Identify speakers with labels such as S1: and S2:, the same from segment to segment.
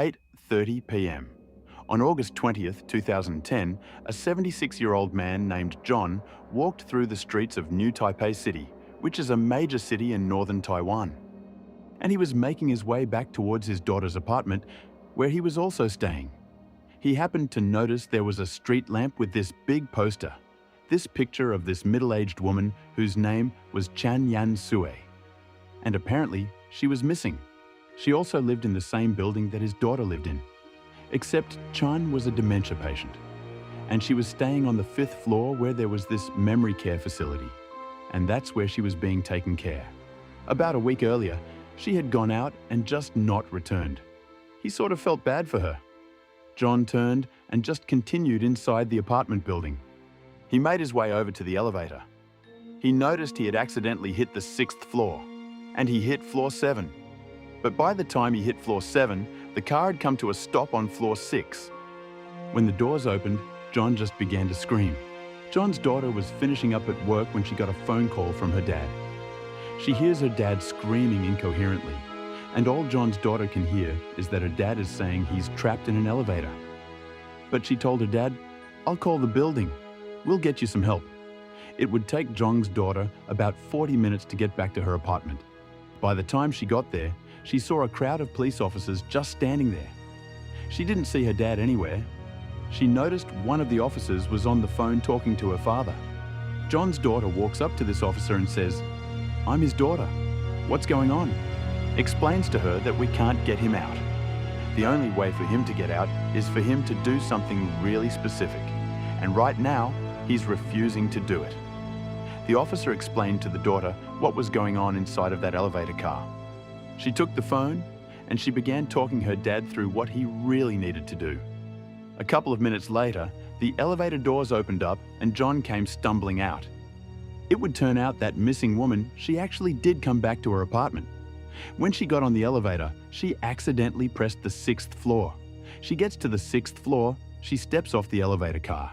S1: 8:30 p.m. On August 20th, 2010, a 76-year-old man named John walked through the streets of New Taipei City, which is a major city in northern Taiwan. And he was making his way back towards his daughter's apartment, where he was also staying. He happened to notice there was a street lamp with this big poster, this picture of this middle-aged woman whose name was Chan Yan Sui. And apparently, she was missing. She also lived in the same building that his daughter lived in. Except Chan was a dementia patient, and she was staying on the 5th floor where there was this memory care facility, and that's where she was being taken care. About a week earlier, she had gone out and just not returned. He sort of felt bad for her. John turned and just continued inside the apartment building. He made his way over to the elevator. He noticed he had accidentally hit the 6th floor, and he hit floor 7. But by the time he hit floor 7, the car had come to a stop on floor 6. When the doors opened, John just began to scream. John's daughter was finishing up at work when she got a phone call from her dad. She hears her dad screaming incoherently, and all John's daughter can hear is that her dad is saying he's trapped in an elevator. But she told her dad, "I'll call the building. We'll get you some help." It would take John's daughter about 40 minutes to get back to her apartment. By the time she got there, she saw a crowd of police officers just standing there. She didn't see her dad anywhere. She noticed one of the officers was on the phone talking to her father. John's daughter walks up to this officer and says, "I'm his daughter. What's going on?" Explains to her that we can't get him out. The only way for him to get out is for him to do something really specific, and right now, he's refusing to do it. The officer explained to the daughter what was going on inside of that elevator car. She took the phone and she began talking her dad through what he really needed to do. A couple of minutes later, the elevator doors opened up and John came stumbling out. It would turn out that missing woman, she actually did come back to her apartment. When she got on the elevator, she accidentally pressed the 6th floor. She gets to the 6th floor, she steps off the elevator car.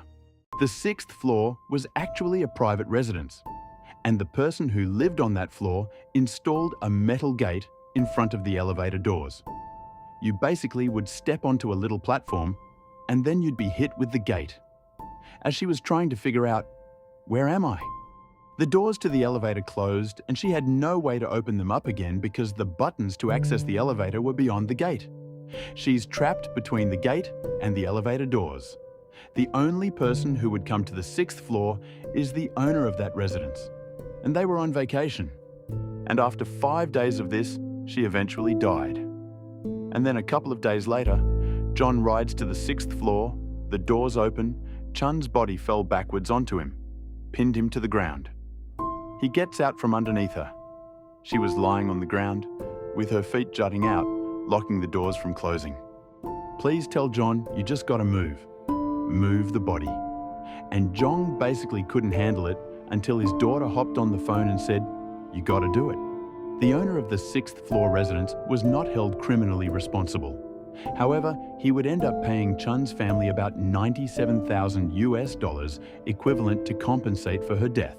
S1: The 6th floor was actually a private residence, and the person who lived on that floor installed a metal gate in front of the elevator doors. You basically would step onto a little platform, and then you'd be hit with the gate. As she was trying to figure out, where am I? The doors to the elevator closed, and she had no way to open them up again because the buttons to access the elevator were beyond the gate. She's trapped between the gate and the elevator doors. The only person who would come to the 6th floor is the owner of that residence, and they were on vacation. And after 5 days of this, she eventually died. And then a couple of days later, John rides to the 6th floor, the doors open, Chun's body fell backwards onto him, pinned him to the ground. He gets out from underneath her. She was lying on the ground, with her feet jutting out, locking the doors from closing. "Please tell John you just gotta move. Move the body." And John basically couldn't handle it until his daughter hopped on the phone and said, "You gotta do it." The owner of the 6th floor residence was not held criminally responsible. However, he would end up paying Chun's family about $97,000 equivalent to compensate for her death.